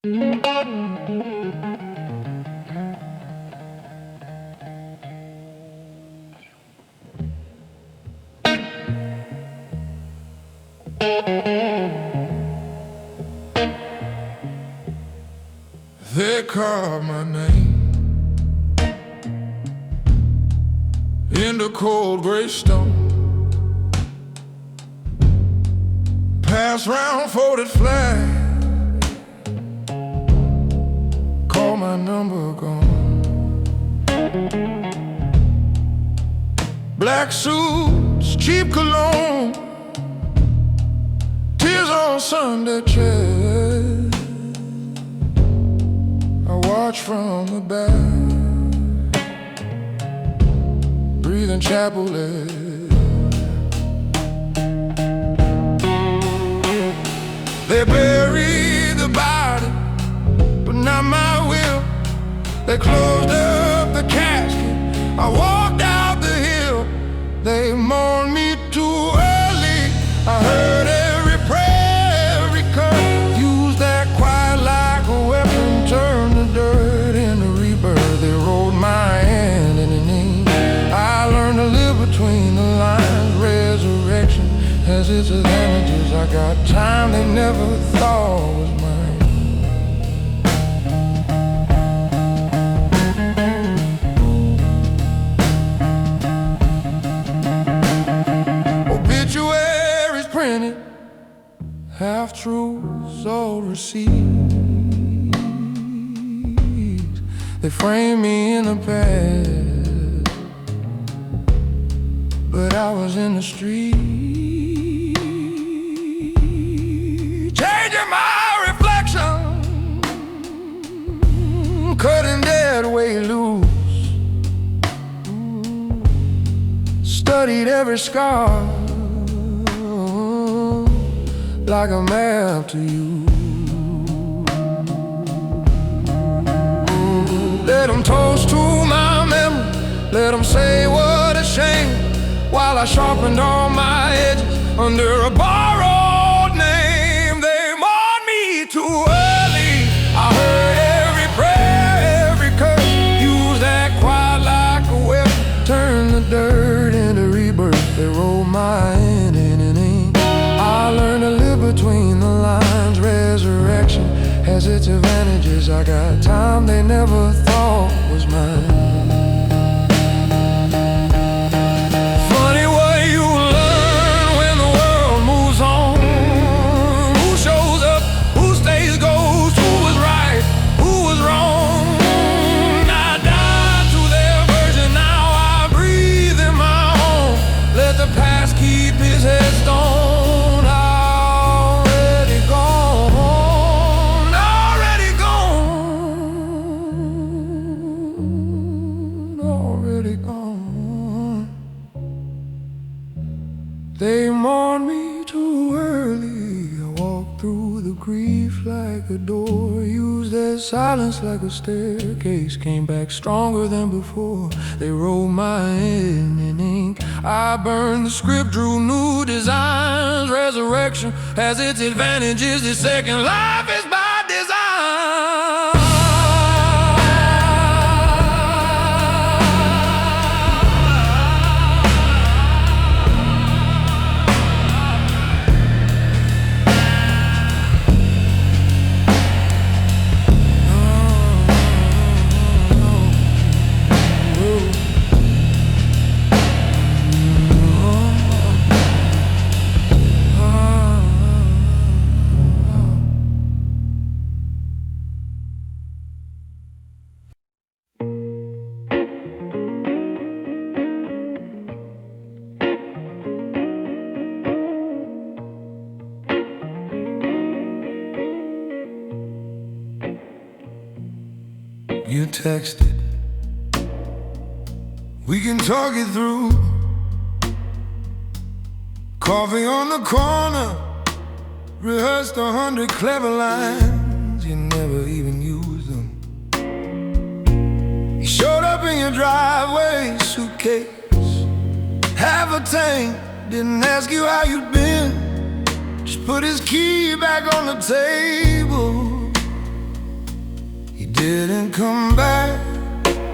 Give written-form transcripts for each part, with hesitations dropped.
They call my name in the cold gray stone. Pass round folded flag, call my number gone. Black suits, cheap cologne, tears on Sunday chairs. I watch from the back, breathing chapel air. They buried the body, but not my will. They closed up the casket, I walked out the hill. They mourned me too early. I heard every prayer, every curse. Used that quiet like a weapon, turned the dirt into rebirth. They wrote my hand in an ink. I learned to live between the lines. Resurrection has its advantages. I got time they never thought was mine. Obituaries printed, half-truths, all receipts. They frame me in the past, but I was in the street, changing my reflection, cutting dead way loose. Studied every scar like a map to you. Let them toast to my memory, let them say what a shame, while I sharpened all my edges under a borrowed name. They mourned me too early. I heard every prayer, every curse. Used that quiet like a weapon, turned the dirt into rebirth. They wrote my hand in an ink. I learned to live between the lines. Resurrection has its advantages. I got time they never thought was mine. They mourned me too early. I walked through the grief like a door, used their silence like a staircase, came back stronger than before. They wrote my hand in ink. I burned the script, drew new designs. Resurrection has its advantages. This second life is by design. You texted, we can talk it through. Coffee on the corner, rehearsed 100 clever lines. You never even used them. You showed up in your driveway, suitcase, half a tank. Didn't ask you how you'd been, just put his key back on the table. come back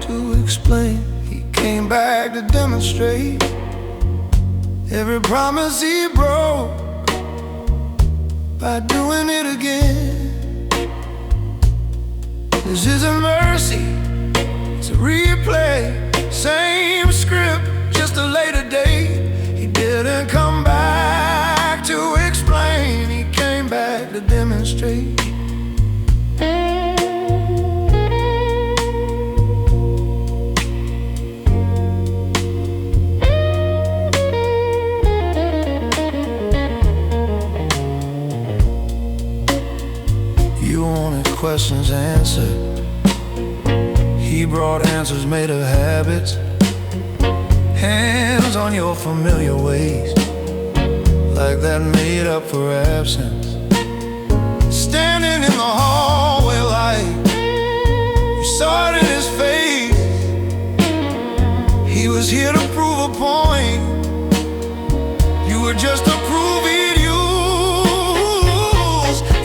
to explain. He came back to demonstrate every promise he broke by doing it again. This isn't mercy, it's a replay. Same script, just a later date. He didn't come back to explain. He came back to demonstrate. You wanted questions answered. He brought answers made of habits. Hands on your familiar ways, like that made up for absence. Standing in the hallway light, you saw it in his face. He was here to prove a point. You were just a prove he'd use.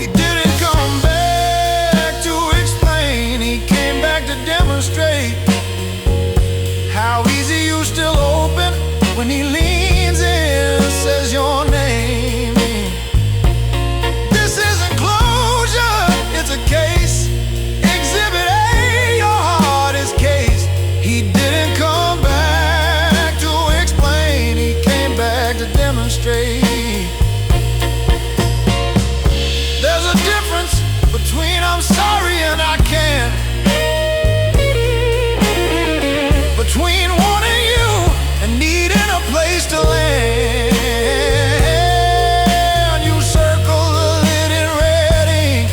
He didn't come back to explain. He came back to demonstrate how easy you still open when he leans in, says your name. This isn't closure, it's a case. Exhibit A, your heart is cased. He didn't come back to explain. He came back to demonstrate. There's a difference between I'm sorry and I can't, between wanting you and needing a place to land. You circle the lit in red ink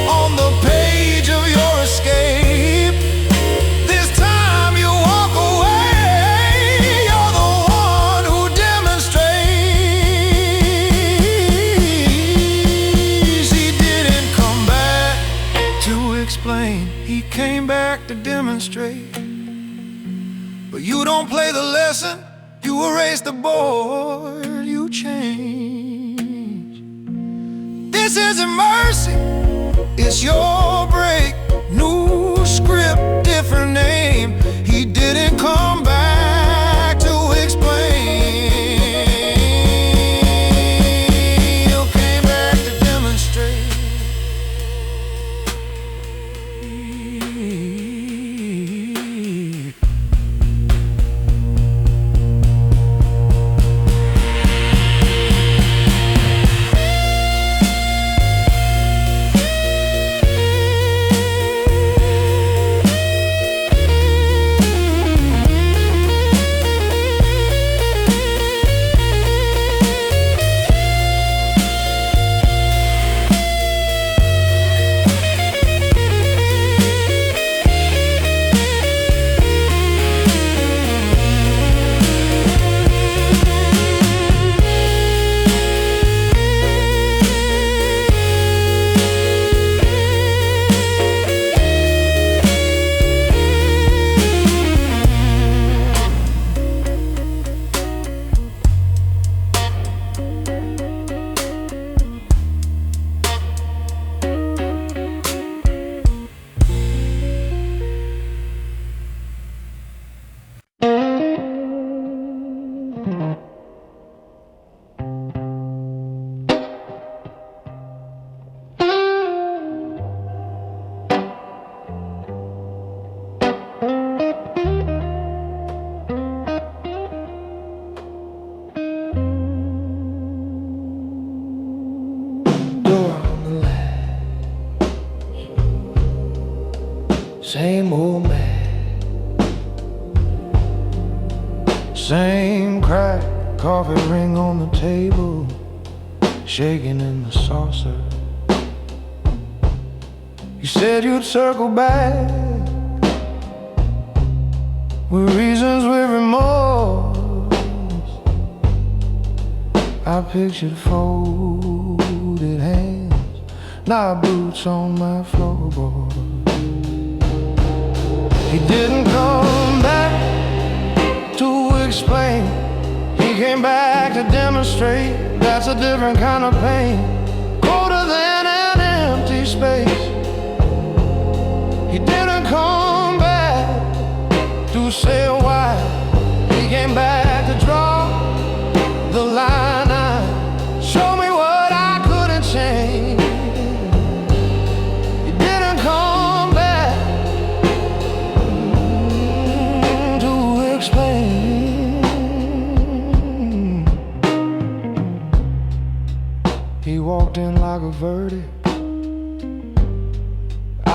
on the page of your escape. This time you walk away. You're the one who demonstrates. He didn't come back to explain. He came back to demonstrate. But you don't play the lesson, you erase the board, you change. This isn't mercy, it's your break. New script, different name. He didn't come back to explain. He came back to demonstrate. Same old man, same crack, coffee ring on the table, shaking in the saucer. You said you'd circle back with reasons, with remorse. I pictured folded hands, not boots on my floorboard. He didn't come back to explain. He came back to demonstrate. That's a different kind of pain, colder than an empty space. He didn't come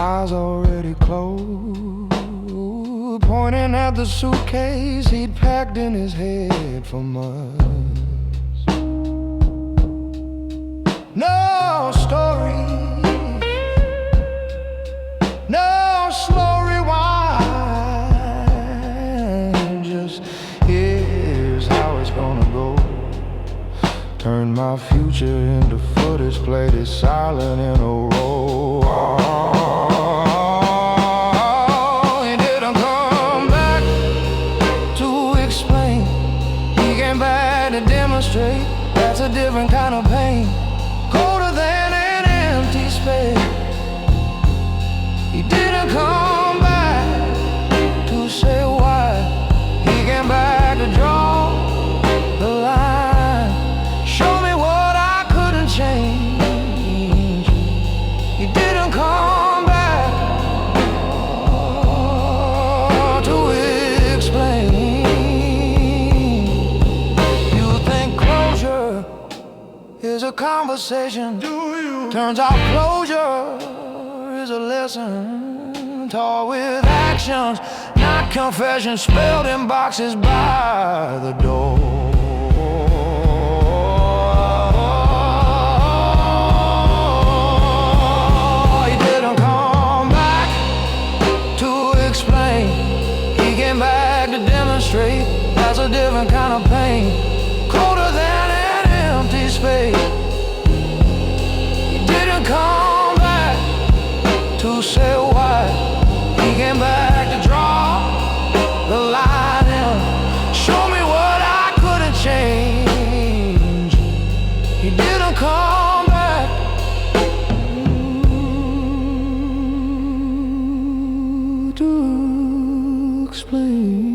eyes already closed, pointing at the suitcase he'd packed in his head for months. No story, no slow rewind, just here's how it's gonna go. Turn my future into footage, played it silent in a row. Oh, he didn't come back to explain. He came back to demonstrate. That's a different kind of pain, colder than an empty space. He didn't come back to say why. He came back to draw the line, show me what I couldn't change. He didn't come back to explain. You think closure is a conversation? Do you? Turns out closure is a lesson taught with actions, not confessions spelled in boxes by the door. He didn't come back to explain. He came back to demonstrate. That's a different kind of pain, colder than an empty space. He didn't come back to say why. He came back to draw the line and show me what I couldn't change. He didn't come back to explain.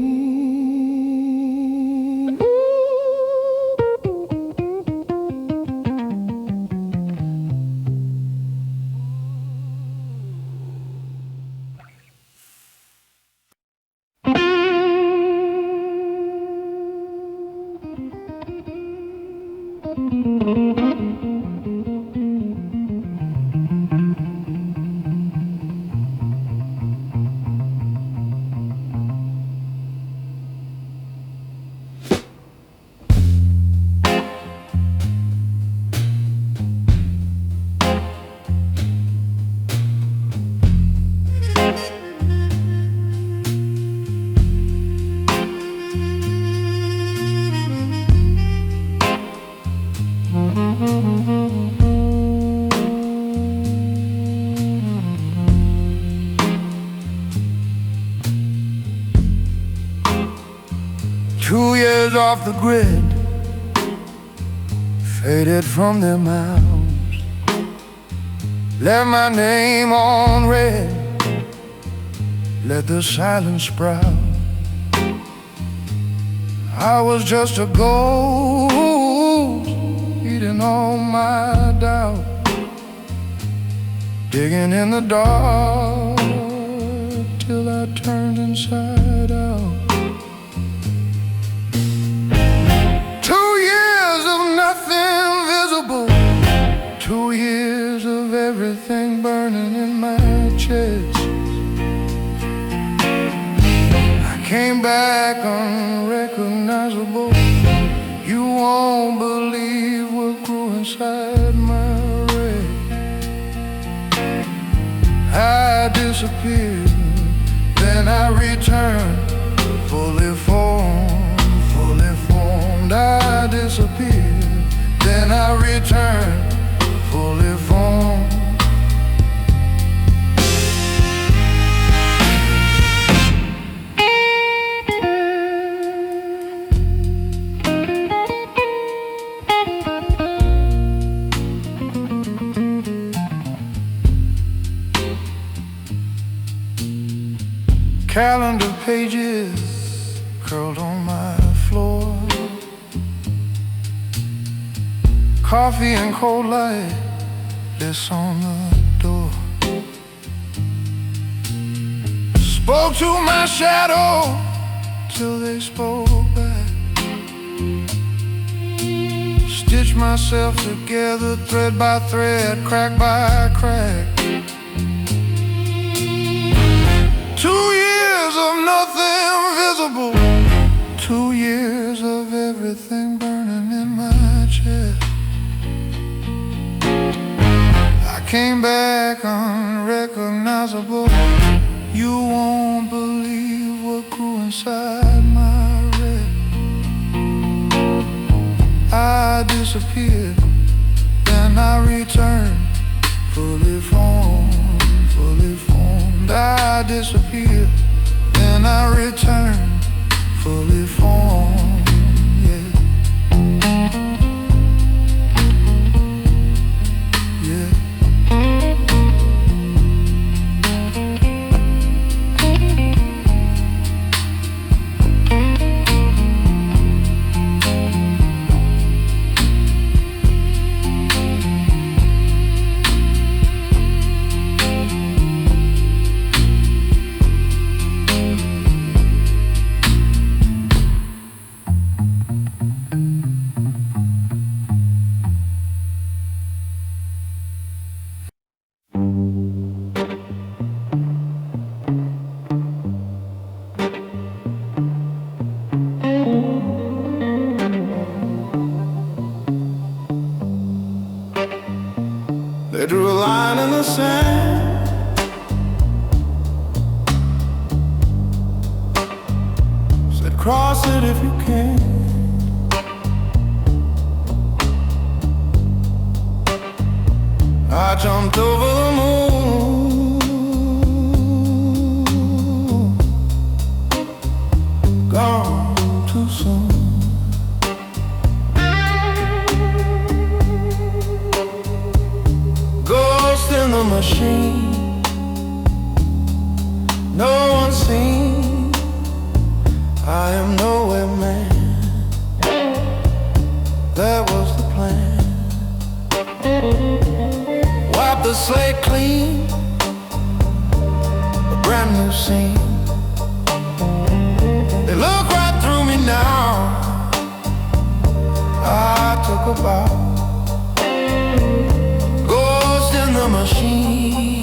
Two years off the grid, faded from their mouths, left my name on red, let the silence sprout. I was just a ghost, eating all my doubt, digging in the dark till I turned inside out. 2 years of nothing visible, 2 years of everything burning in my chest. I came back unrecognizable. You won't believe what grew inside my red. I disappeared, then I returned, fully formed, fully formed. I disappeared, then I returned, fully formed. Calendar pages curled on my floor, coffee and cold light, this on the door. Spoke to my shadow till they spoke back. Stitched myself together thread by thread, crack by crack. like unrecognizable. You won't believe what grew inside my red. I disappeared, then I returned, fully formed, fully formed. I disappeared, then I returned, fully formed, yeah. Yeah. They drew a line in the sand, said cross it if you can. I jumped over the moon, gone too soon. In the machine, no one seen. I am nowhere man, that was the plan. Wipe the slate clean, a brand new scene. They look right through me now. I took a bow, the machine.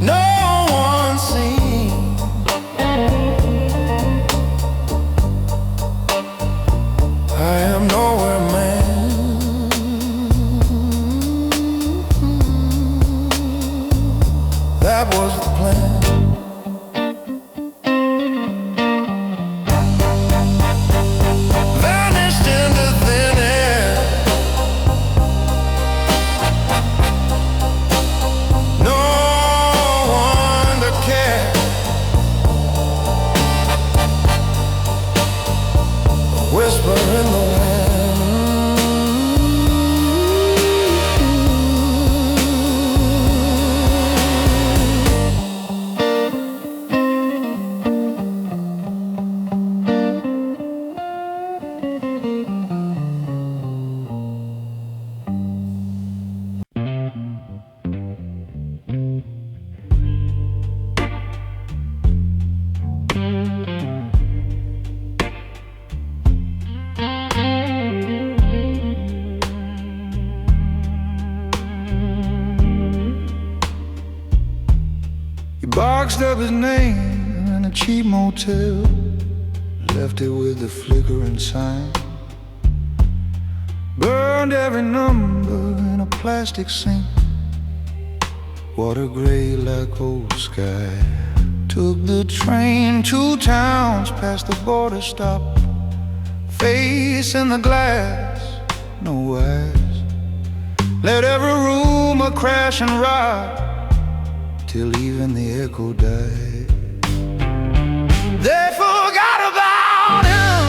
No one seen. I am nowhere man, that was the plan. Whisper in the He boxed up his name in a cheap motel, left it with the flickering sign, burned every number in a plastic sink, water gray like old sky. Took the train 2 towns past the border stop, face in the glass, no eyes. Let every rumor crash and rock till even the echo died. They forgot about him,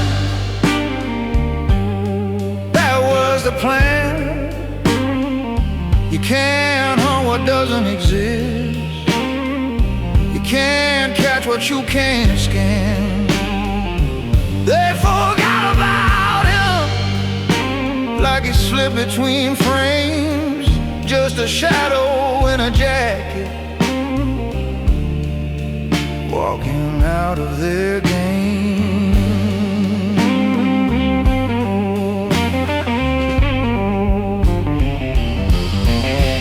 that was the plan. You can't hunt what doesn't exist, you can't catch what you can't scan. They forgot about him, like he slipped between frames, just a shadow in a jacket, walking out of their game.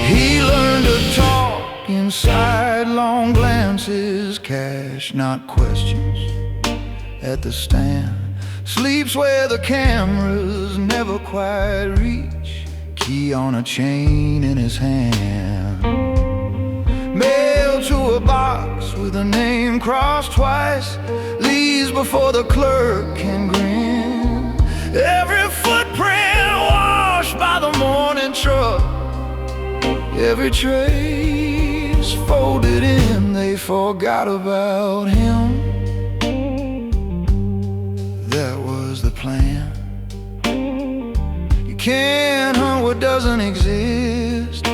He learned to talk inside, long glances, cash, not questions, at the stand. Sleeps where the cameras never quite reach, key on a chain in his hand. Mailed to a box with a name crossed twice, leaves before the clerk can grin. Every footprint washed by the morning truck, every trace folded in. They forgot about him. That was the plan. You can't hunt what doesn't exist.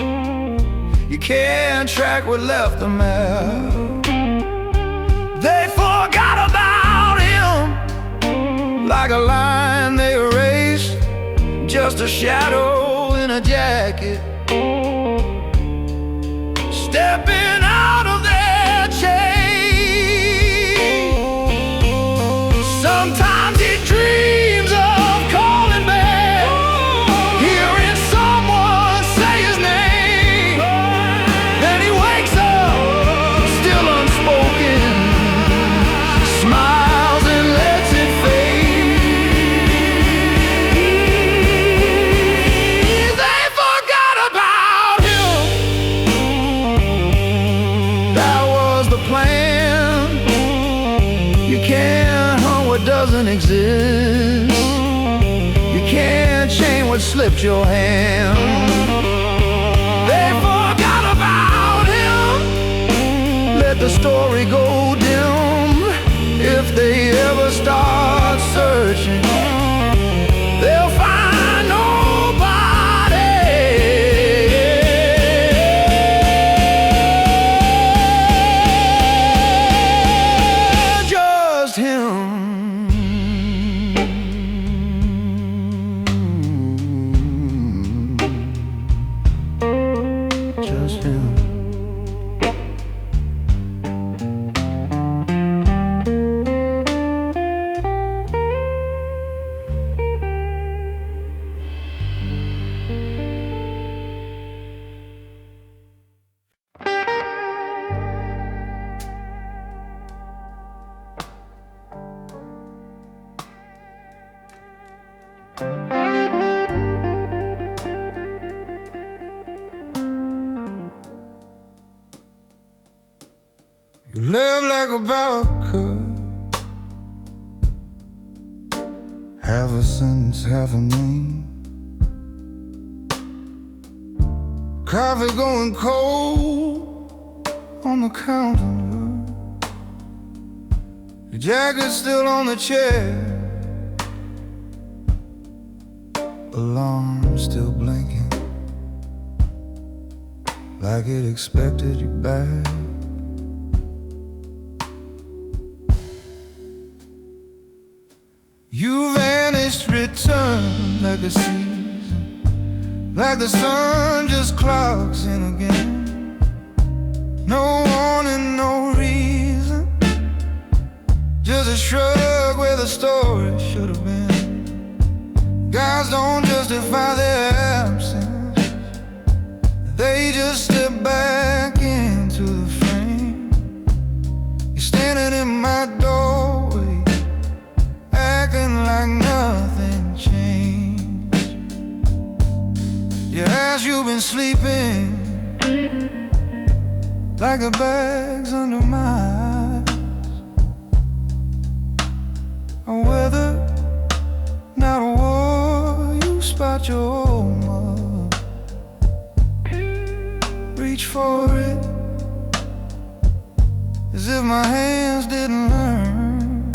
You can't track what left a map. They forgot about him, like a line they erased, just a shadow in a jacket, stepping out of their chain. Sometimes he dreams of calling back, hearing someone say his name. Then he wakes up, still unspoken, smiles and lets it fade. They forgot about him. That was the plan. You can't hunt what doesn't exist. You can't change what slipped your hand. They forgot about him. Let the story go dim. If they ever start searching, they'll find nobody. Just him. Just him. You live like a barrel cut, half a sentence, half a name. Coffee going cold on the counter, the jacket still on the chair, alarm still blinking, like it expected you back. You vanished, returned like a season, like the sun just clocks in again. No warning, no reason, just a shrug where the story should have been. Guys don't justify their absence, they just step back into the frame. You're standing in my doorway, acting like nothing changed. Yeah, as you've been sleeping, like the bags under my eyes. A weather, not a war, you spot your home up. Reach for it, as if my hands didn't learn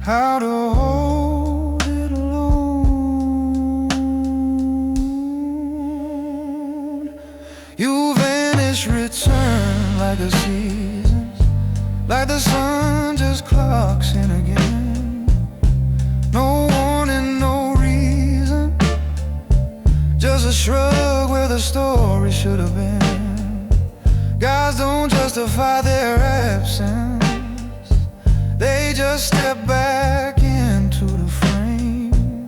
how to hold it alone. You vanish, return like the seasons, like the sun just clocks in again. No warning, no reason, just a shrug where the story should have been. Guys don't justify their absence, they just step back into the frame.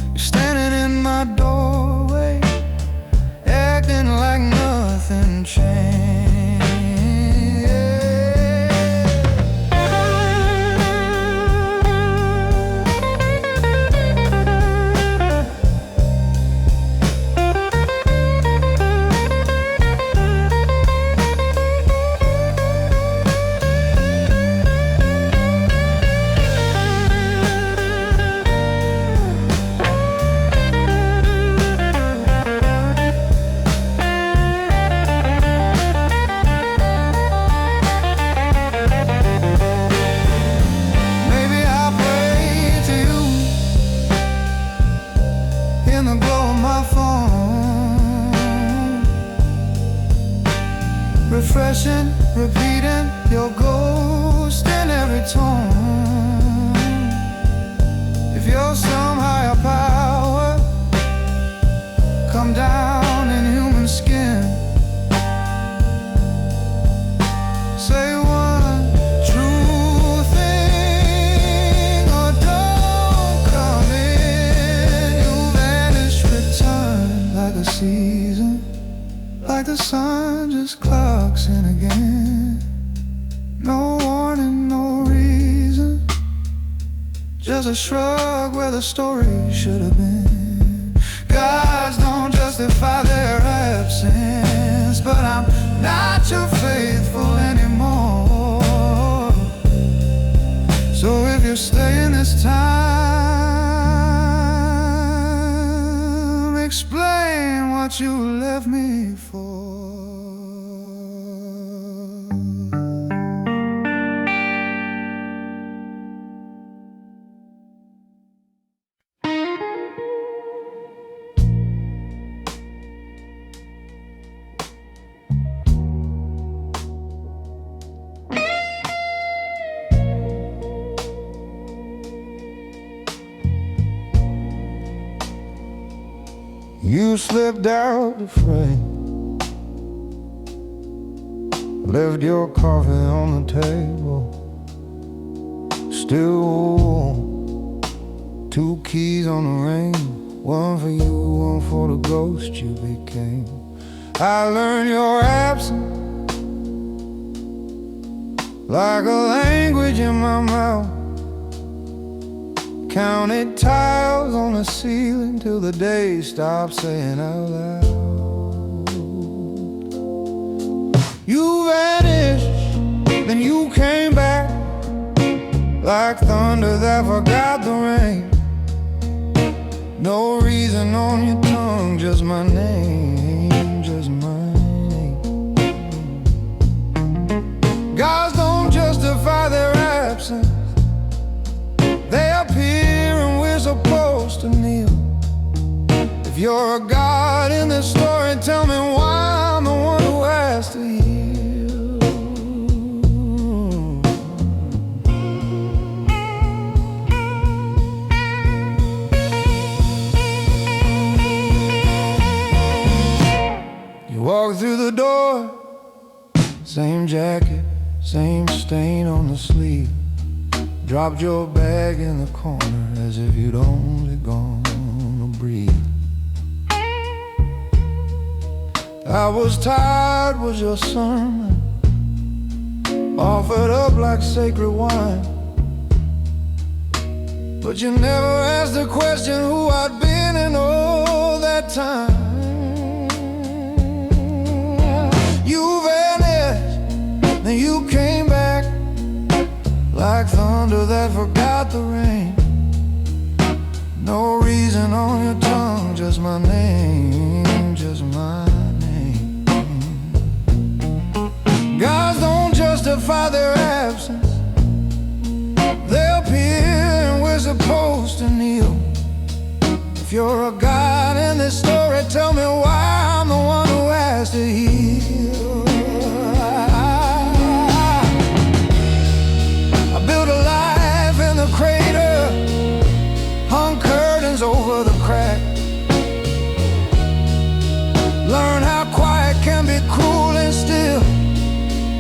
You're standing in my doorway, acting like nothing changed. telephone, refreshing, repeating your ghost in every tone. If you're some higher power, come down in human skin. Say one true thing or don't come in. You vanish, return like a season, like the sun just clocks in again. No warning, no reason, just a shrug where the story should have been. Gods don't justify their absence, but I'm not your faithful anymore. So if you're staying this time, explain what you left me for. You slipped out the frame, left your coffee on the table, still warm. 2 keys on the ring, one for you, one for the ghost you became. I learned your absence like a language in my mouth. Counted tiles on the ceiling till the day stopped saying out loud. You vanished, then you came back like thunder that forgot the rain. No reason on your tongue, just my name, just my name. Gods don't justify their absence, they appear and we're supposed to kneel. If you're a god in this story, tell me why I'm the one who has to heal. You walk through the door, same jacket, same stain on the sleeve. Dropped your bag in the corner as if you'd only gonna breathe. I was tired, was your sermon offered up like sacred wine, but you never asked the question who I'd been in all that time. You vanished, then you came back like thunder that forgot the rain. No reason on your tongue, just my name, just my name. Gods don't justify their absence, they appear and we're supposed to kneel. If you're a god in this story, tell me why I'm the one who has to heal. I built a life in the crater, hung curtains over the crack, learn how quiet can be cruel and still.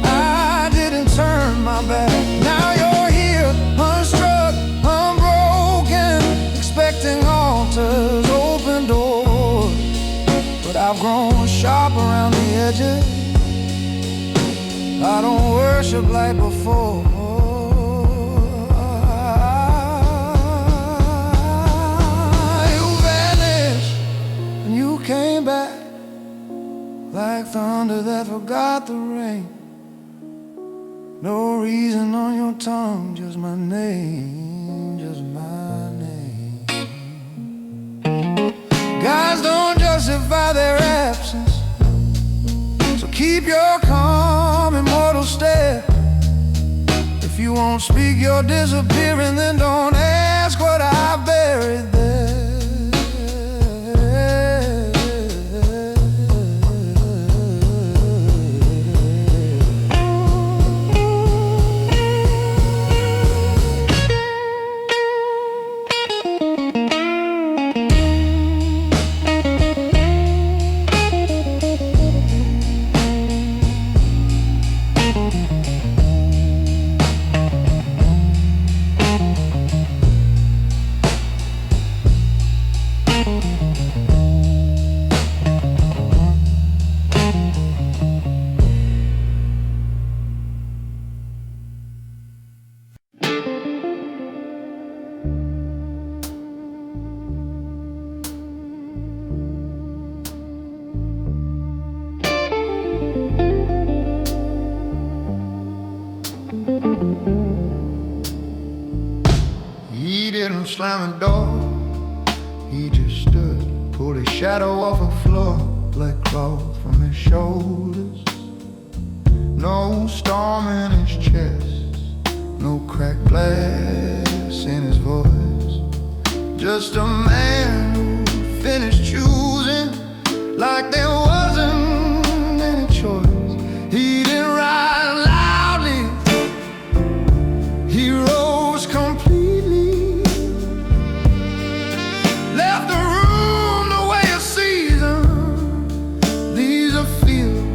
I didn't turn my back. Now you're here, unstruck, unbroken, expecting altars, open doors. But I've grown sharp around the edges, I don't worship like before. Came back like thunder that forgot the rain. No reason on your tongue, just my name, just my name. Guys don't justify their absence, so keep your calm, immortal stare. If you won't speak, you're disappearing, then don't ask what I've buried there. slam the door. He just stood, pulled his shadow off the floor, black cloth from his shoulders. No storm in his chest, no cracked glass in his voice. Just a man who finished choosing like there wasn't any choice. He didn't rise loudly, he rose completely. Left the room the way a season leaves a field.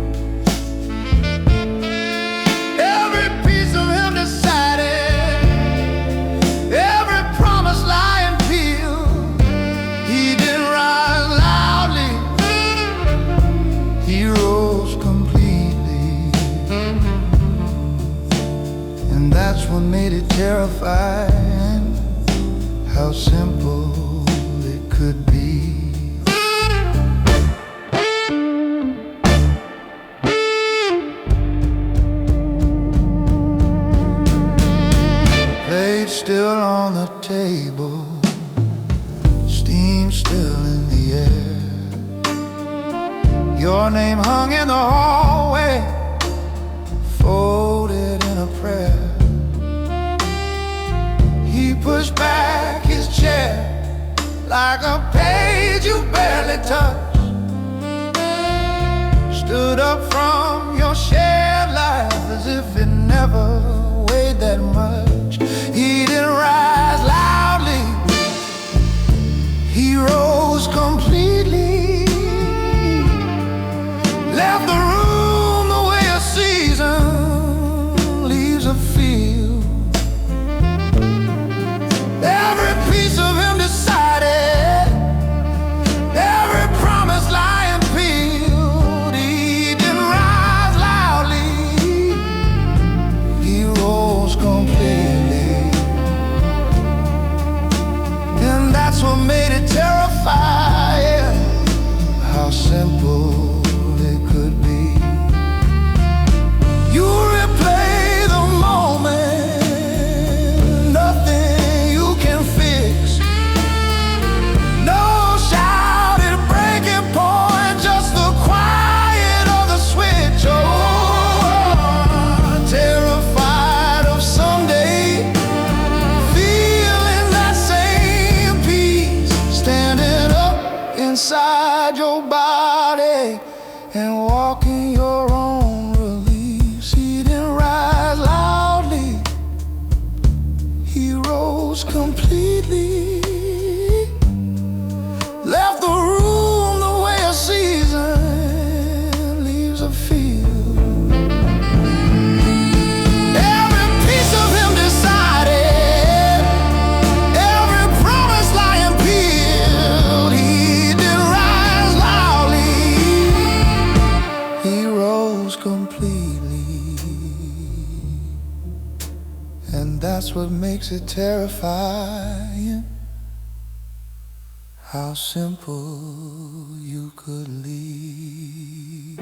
Every piece of him decided, every promise lying peeled. He didn't rise loudly, he rose completely. And that's what made it terrifying, how simple it could be. Plate still on the table, steam still in the air. Your name hung in the hallway, folded in a prayer. He pushed back his chair like a page you barely touched. Stood up from your shared life as if it never weighed that much. He didn't rise loudly, he rose completely. Left the room the way a season leaves a field. Every piece of him decided, every promise lying peeled. He didn't rise loudly, he rose completely. And that's what made it terrifying, how simple it could be. You replay the moment, nothing you can fix. No shouted breaking point, just the quiet of the switch. Oh, terrified of someday feeling that same peace, standing up inside your body and walking your own release. He didn't rise loudly, he rose completely. Left the room the way a season leaves a field. Every piece of him decided, every promise lying peeled. He didn't rise loudly, he rose completely. And that's what makes it terrifying, how simple you could leave.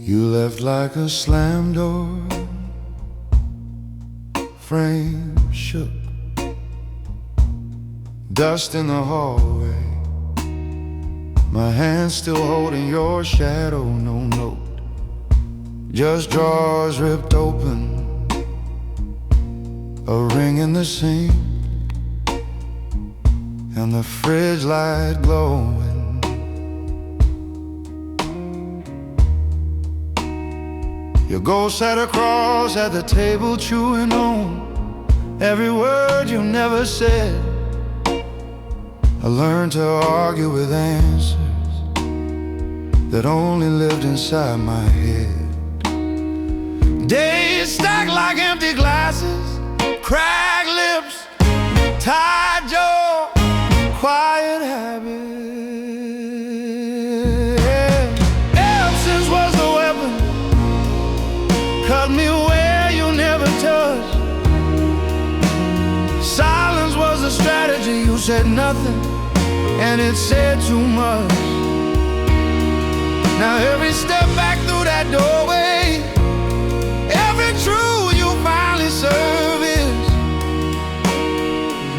You left like a slam door, frame shook, dust in the hallway. My hand still holding your shadow, no note, just drawers ripped open, a ring in the sink, and the fridge light glowing. Your ghost sat across at the table chewing on every word you never said. I learned to argue with answers that only lived inside my head. Days stacked like empty glasses, cracked lips, tied jaw, quiet habits. Absence was the weapon, cut me where you never touched. Silence was the strategy, you said nothing, and it said too much. Now every step back through that doorway, every truth you finally serve is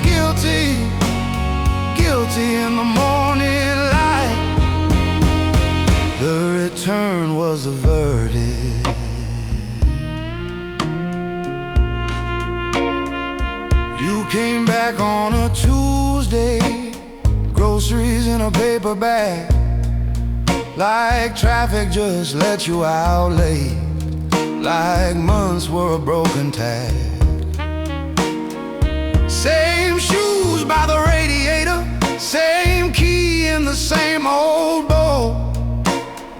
guilty, guilty in the morning light. The return was the verdict. You came back on a Tuesday, groceries in a paper bag, like traffic just let you out late, like months were a broken tag. Same shoes by the radiator, same key in the same old bowl.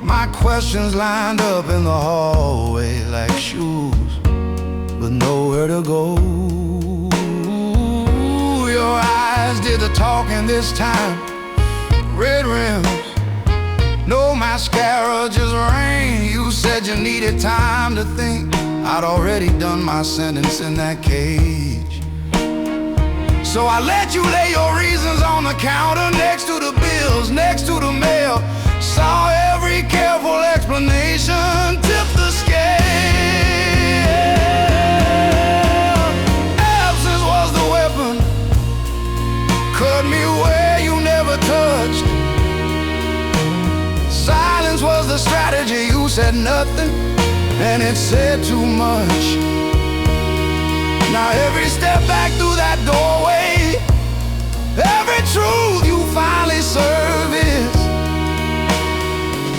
My questions lined up in the hallway like shoes, but nowhere to go. Your eyes did the talking this time, red rims, no mascara, just rain. You said you needed time to think. I'd already done my sentence in that cage. So I let you lay your reasons on the counter, next to the bills, next to the mail. Saw every careful explanation tip the scale. Absence was the weapon, cut me where you never touched. Silence was the strategy, you said nothing, and it said too much. Now every step back through that doorway, every truth you finally serve is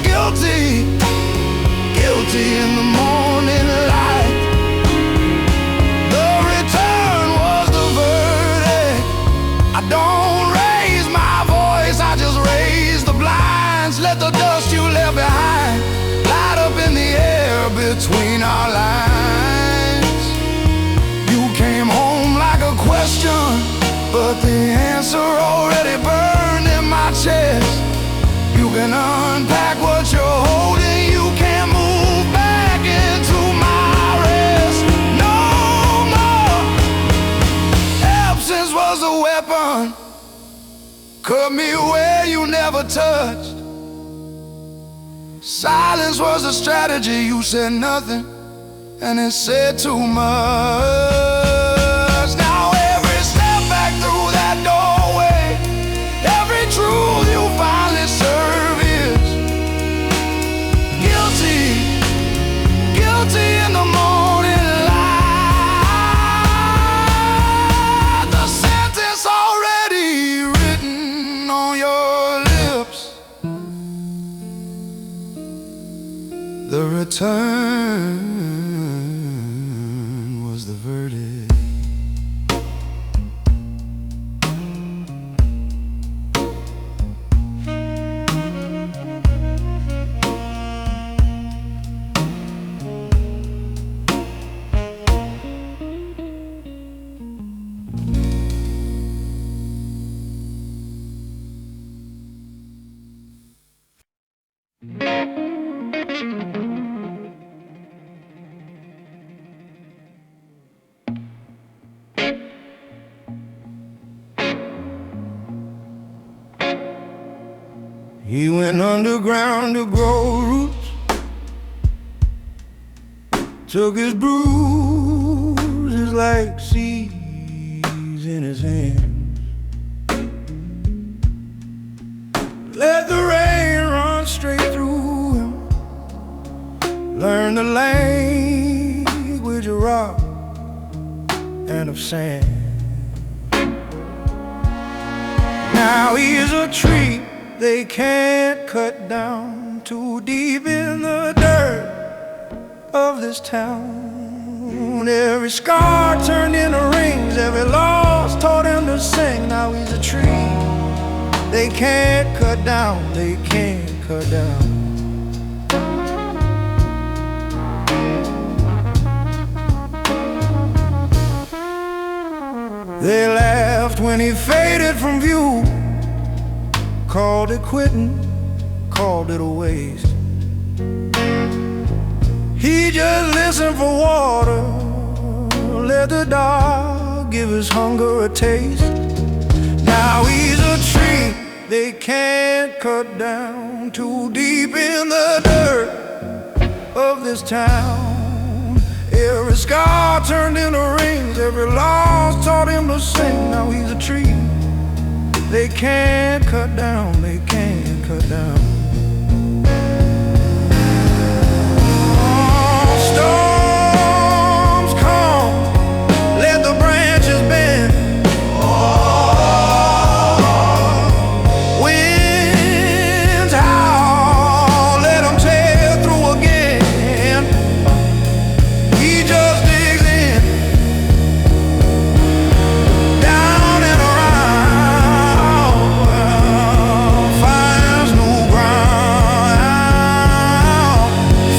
guilty, guilty in the morning light. The return was the verdict. I don't raise my voice, I just raise the blinds. Let the dust you left behind light up in the air between our lines. You came home like a question, but the answer already burned in my chest. You can unpack what you're holding, you can't move back into my rest no more. Absence was a weapon, cut me where you never touched. Silence was a strategy, you said nothing, and it said too much. Now every step back through that doorway, every truth you finally serve is guilty, guilty in the morning light. The sentence already written on your lips. The return was the verdict. He went underground to grow roots, took his bruises like seeds in his hands, let the rain run straight through him, learn the language of rock and of sand. Now he is a tree they can't cut down, too deep in the dirt. of this town. Every scar turned into rings, every loss taught him to sing. Now he's a tree they can't cut down, they can't cut down. They laughed when he faded from view, called it quitting, called it a waste. He just listened for water, let the dog give his hunger a taste. Now he's a tree they can't cut down, too deep in the dirt of this town. Every scar turned into rings, every loss taught him to sing. Now he's a tree they can't cut down, they can't cut down. Storms come, let the branches bend. Winds howl, let them tear through again. He just digs in, down and around, finds new ground,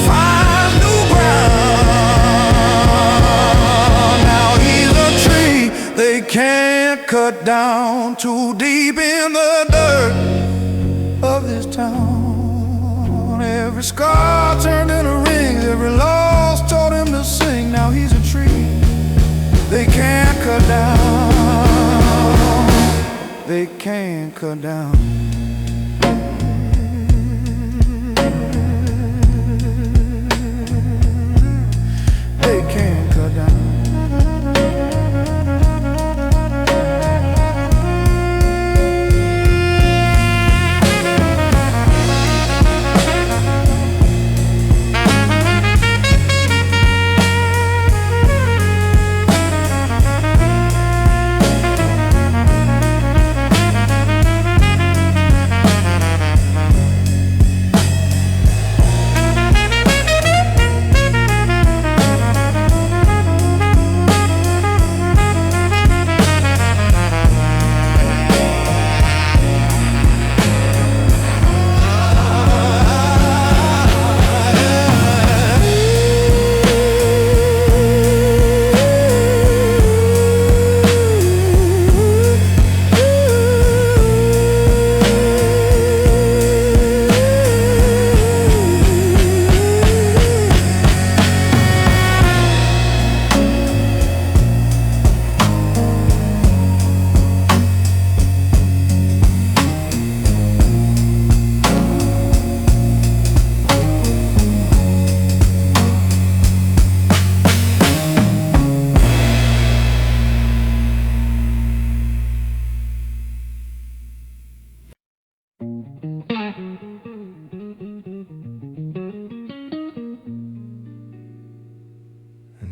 finds new ground. Now he's a tree they can't cut down, too deep in the dirt of this town. Every scar turned into rings, every loss taught him to sing. Now he's a tree they can't cut down, they can't cut down. They can't cut down.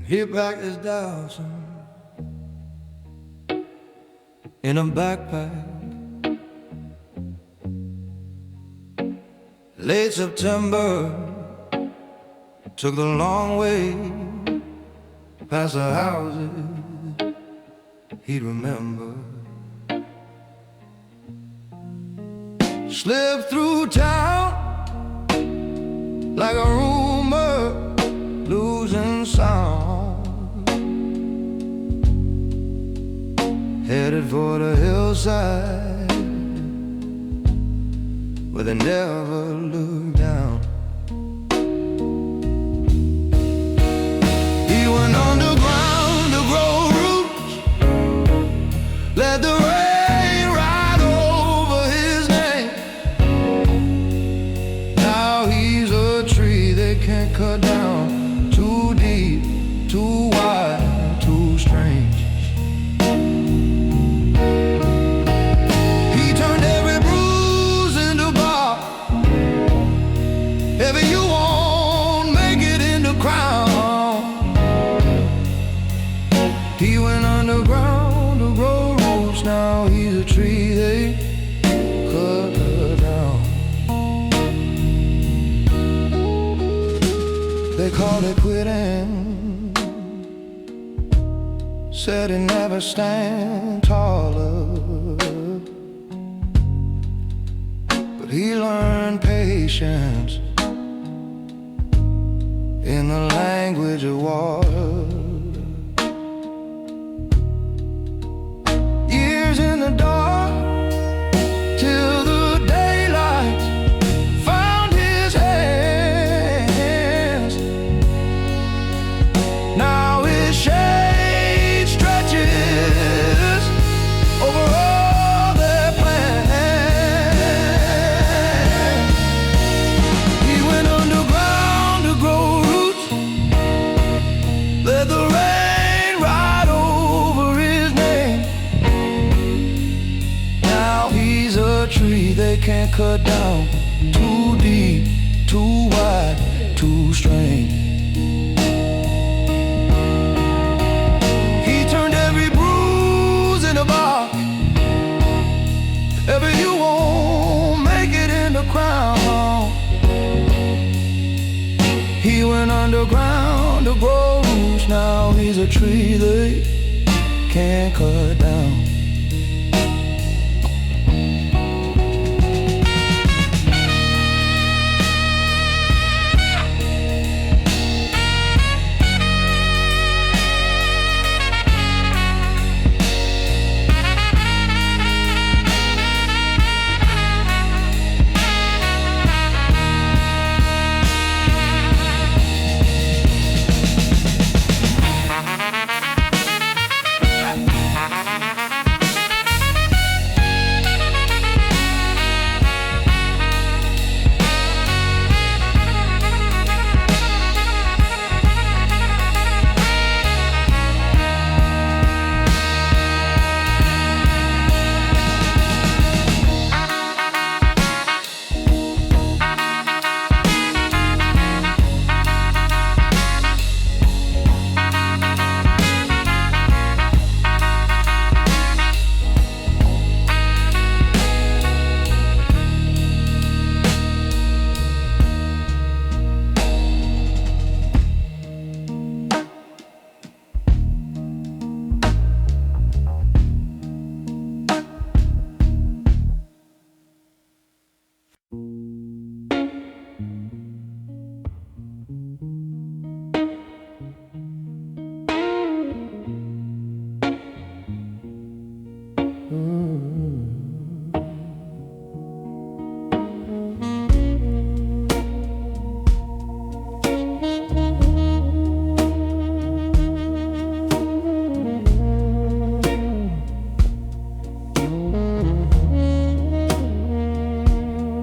He packed his Dawson in a backpack. Late September, took the long way past the houses he'd remember. Slipped through town like a rumor, losing sound. Headed for the hillside where they never look down. He went underground to grow roots, let the rain ride over his name. Now he's a tree they can't cut down, too deep, too wide, too strange. He went underground to grow roots. Now he's a tree they cut down. They call it quitting. said he'd never stand taller, but he learned patience in the language of water. Years in the dark till the daylight found his hands. Now his shade stretches over all their plans. He went underground to grow roots, let the rain ride over his name. Now he's a tree they can't cut down, too deep, too wide, too strange. He turned every bruise into bark, ever you won't make it in the crown. He went underground to grow roots. Now he's a tree they can't cut down.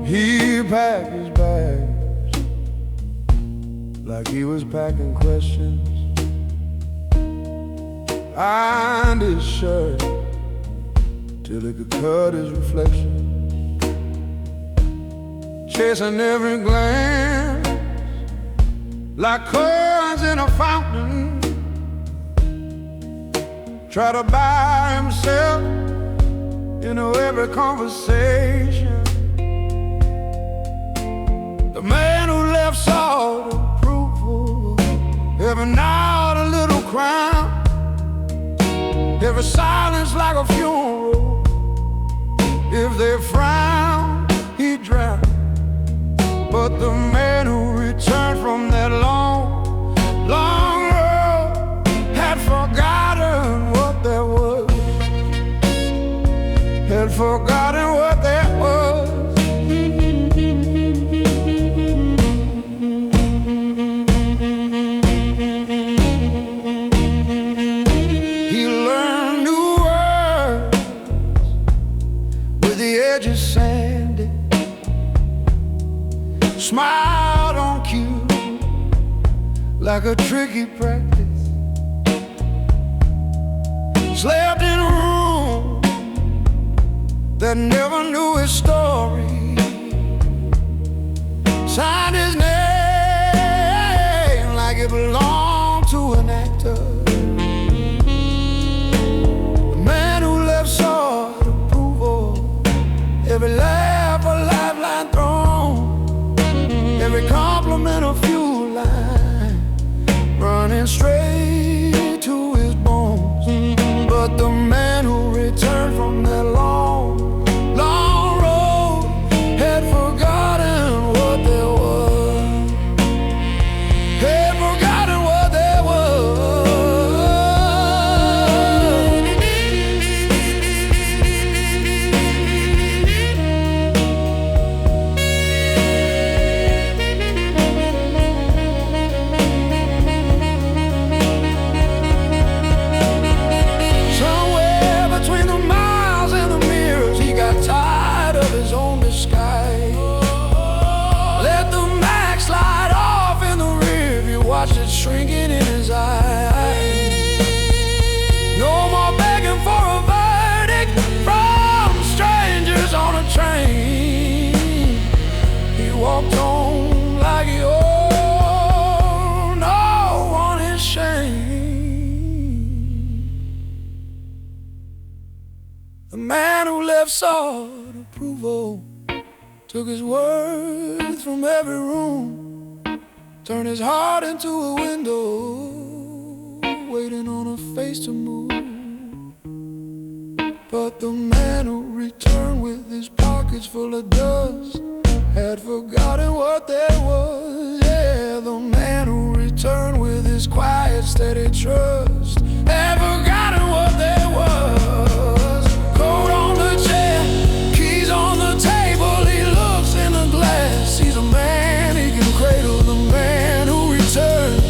He packed his bags like he was packing questions, ironed his shirt till he could cut his reflection, chasing every glance like coins in a fountain. Try to buy himself into every conversation. The man who left sought approval, every nod a little crown, every silence like a funeral. If they frown, he drowned. But the man who returned from that long, long road had forgotten what that was, had forgotten what that was. Edges sanded, smiled on cue like a tricky practice. Slept in a room that never knew his story, signed his name like it belonged to an actor. The man who left sought approval, every laugh a lifeline thrown, every compliment a fuel line running straight to his bones. But the man who returned from that long, long road had forgotten what there was. Had forgotten what there was. Watched it shrinking in his eyes. No more begging for a verdict from strangers on a train. He walked on like he owed no one his shame. The man who left sought approval, took his worth from every room, turned his heart into a window, waiting on a face to move. But the man who returned with his pockets full of dust had forgotten what there was. Yeah, the man who returned with his quiet, steady trust had forgotten what there was. Coat on the chair, keys on the table, he looks in the glass, sees a man he can cradle. The man who returned,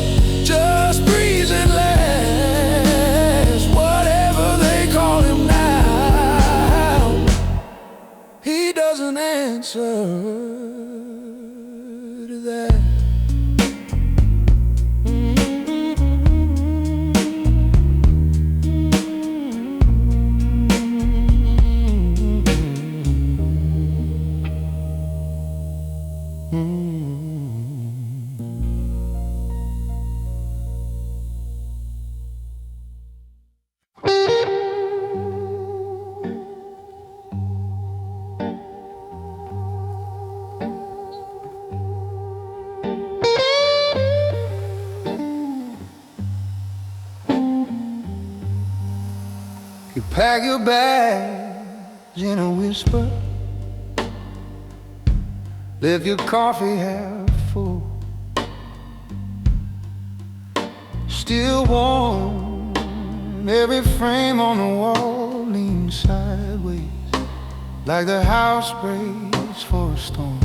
just breathing last. Whatever they call him now, he doesn't answer to that. You pack your bags in a whisper, leave your coffee half full, still warm. Every frame on the wall leans sideways, like the house breaks for a storm.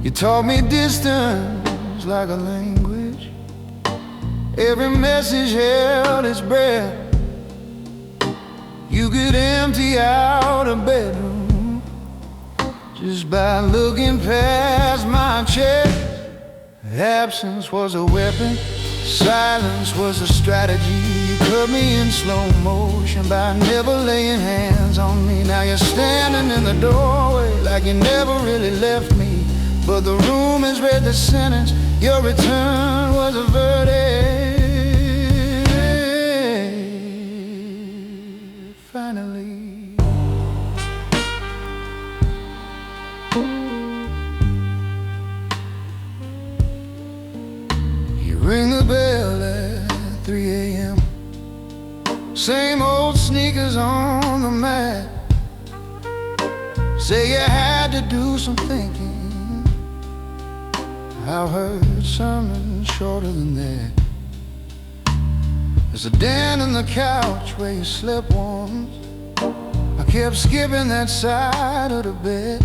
You taught me distance like a language. Every message held its breath. You could empty out a bedroom just by looking past my chest. Absence was a weapon, silence was a strategy. You cut me in slow motion by never laying hands on me. Now you're standing in the doorway like you never really left me, but the room has read the sentence. Your return was a verdict. Finally, you ring the bell at 3 a.m. Same old sneakers on the mat. Say you had to do some thinking. I've heard sermons shorter than that. There's a dent in the couch where you slept once. I kept skipping that side of the bed.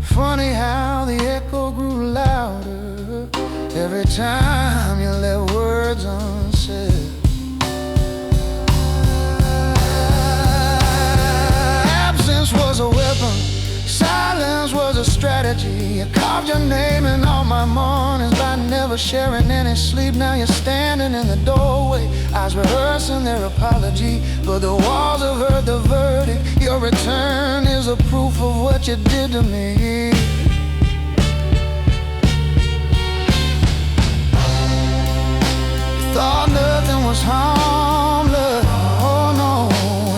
Funny how the echo grew louder every time you left words unsaid. Absence was a weapon, silence was a strategy. I carved your name in all my mornings by never sharing any sleep. Now you're standing in the doorway, eyes rehearsing their apology, but the walls have heard the verdict. Your return is a proof of what you did to me. You thought nothing was harmless. Oh no,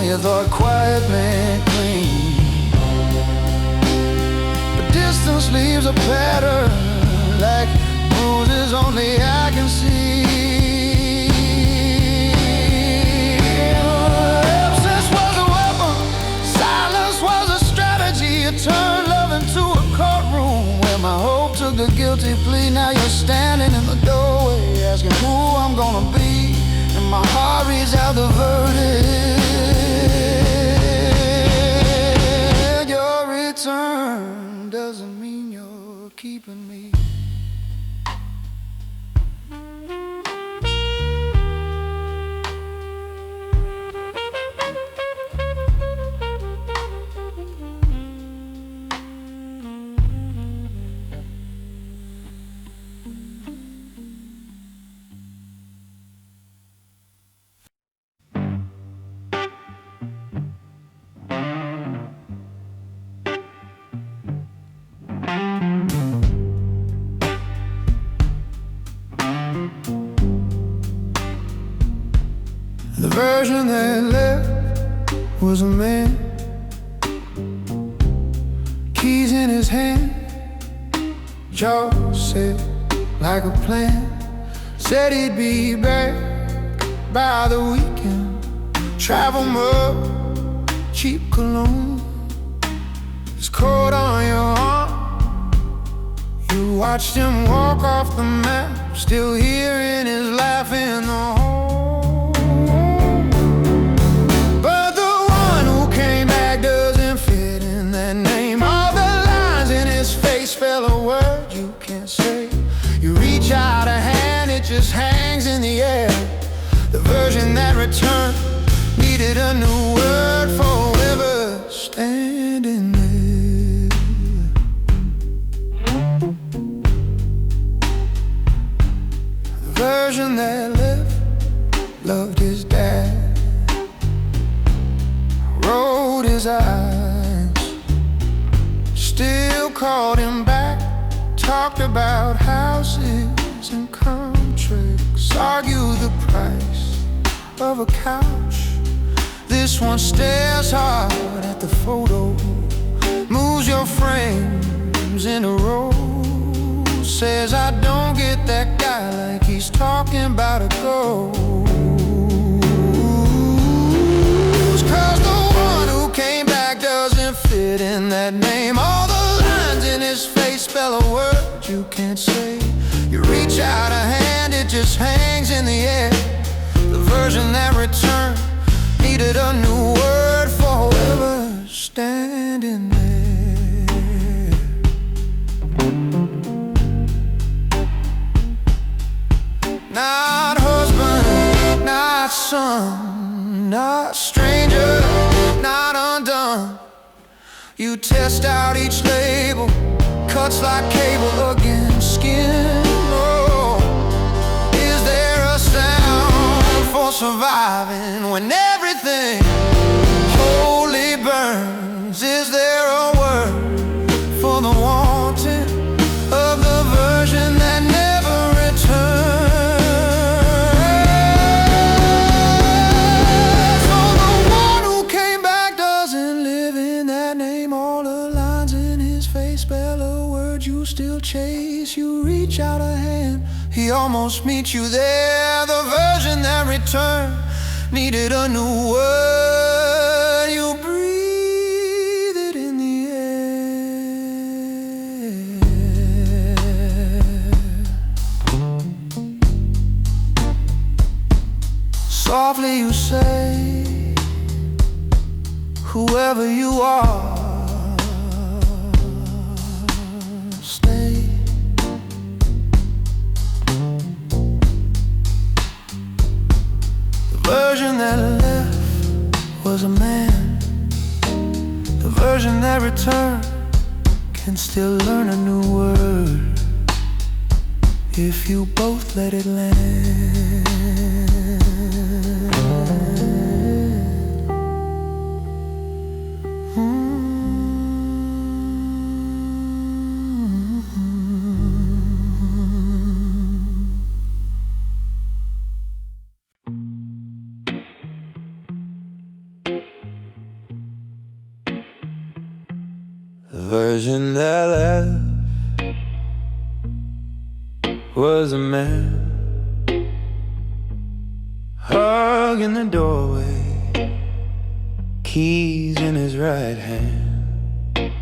you thought quiet meant clean. Distance leaves a pattern like bruises as only I can see. Absence was a weapon, silence was a strategy. You turned love into a courtroom where my hope took a guilty plea. Now you're standing in the doorway asking who I'm gonna be, and my heart reads out the verdict. Your return doesn't mean you're keeping me. The version that left was a man, keys in his hand, jaw set like a plan. Said he'd be back by the weekend. Travel mug, cheap cologne, his coat on your arm. You watched him walk off the map, still hearing his laugh in the hall. Out a hand, it just hangs in the air. The version that returned needed a new word, forever standing there. The version that left loved his dad, rolled his eyes, still called him back, talked about houses and contracts, argue the price of a couch. This one stares hard at the photo, moves your frames in a row, says I don't get that guy like he's talking about a ghost. 'Cause the one who came back doesn't fit in that name. All the lines in his face spell a word you can't say. You reach out a hand, it just hangs in the air. The version that returned needed a new word, forever standing there. Not husband, not son, not stranger, not undone. You test out each label, cuts like cable against skin. Surviving when everything wholly burns? Is there a word for the wanting of the version that never returns? So the one who came back doesn't live in that name. All the lines in his face spell a word you still chase. You reach out a hand, he almost meets you there. The version that returned needed a new word. You breathe it in the air. Softly you say, whoever you are, stay. The version that left was a man. The version that returned can still learn a new word if you both let it land. The version that left was a man hugging the doorway, keys in his right hand.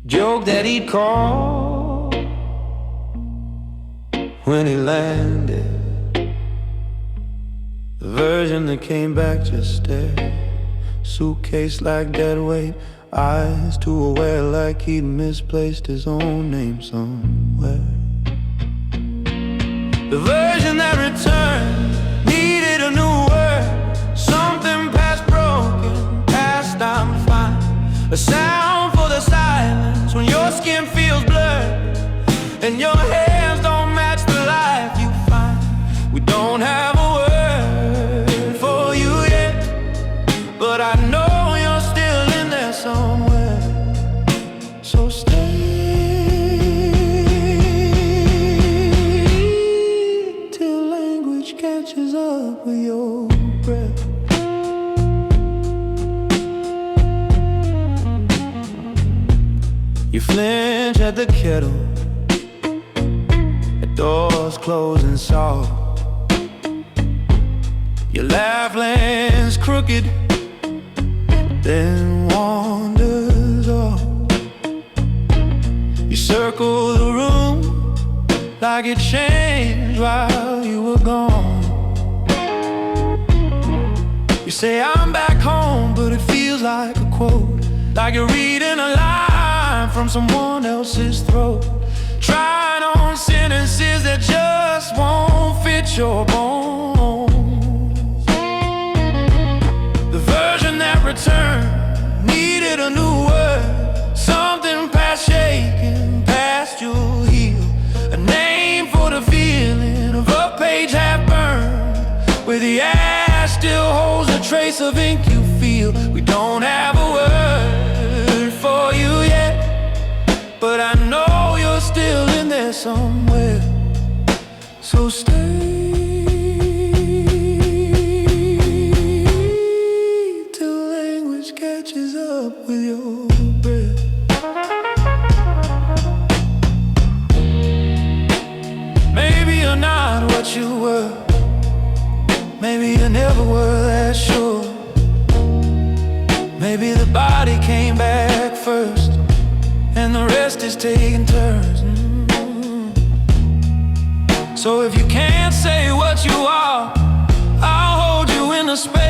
Joke that he'd call when he landed, the version that came back just stared. Suitcase like dead weight, eyes too aware like he'd misplaced his own name somewhere. The version that returned needed a new word, something past broken, past I'm fine. A sound for the silence when your skin feels blurred and your hands don't match the life you find. We don't have a word for you yet, but I know you're still in there somewhere. So stay till language catches up with your breath. You flinch at the kettle, at doors closing soft. Your laugh lands crooked, then wanders off. You circle the room like it changed while you were gone. You say I'm back home, but it feels like a quote, like you're reading a line from someone else's throat, trying on sentences that just won't fit your bones. The version that returned needed a new word, something past shaking, past you'll heal. A name for the feeling of a page half burned, where the ash still holds a trace of ink you feel. We don't have a word for you yet, but I know you're still in there somewhere. So stay till language catches up with your breath. Maybe you're not what you were, maybe you never were that sure. Maybe the body came back first and the rest is taking turns. So if you can't say what you are, I'll hold you in the space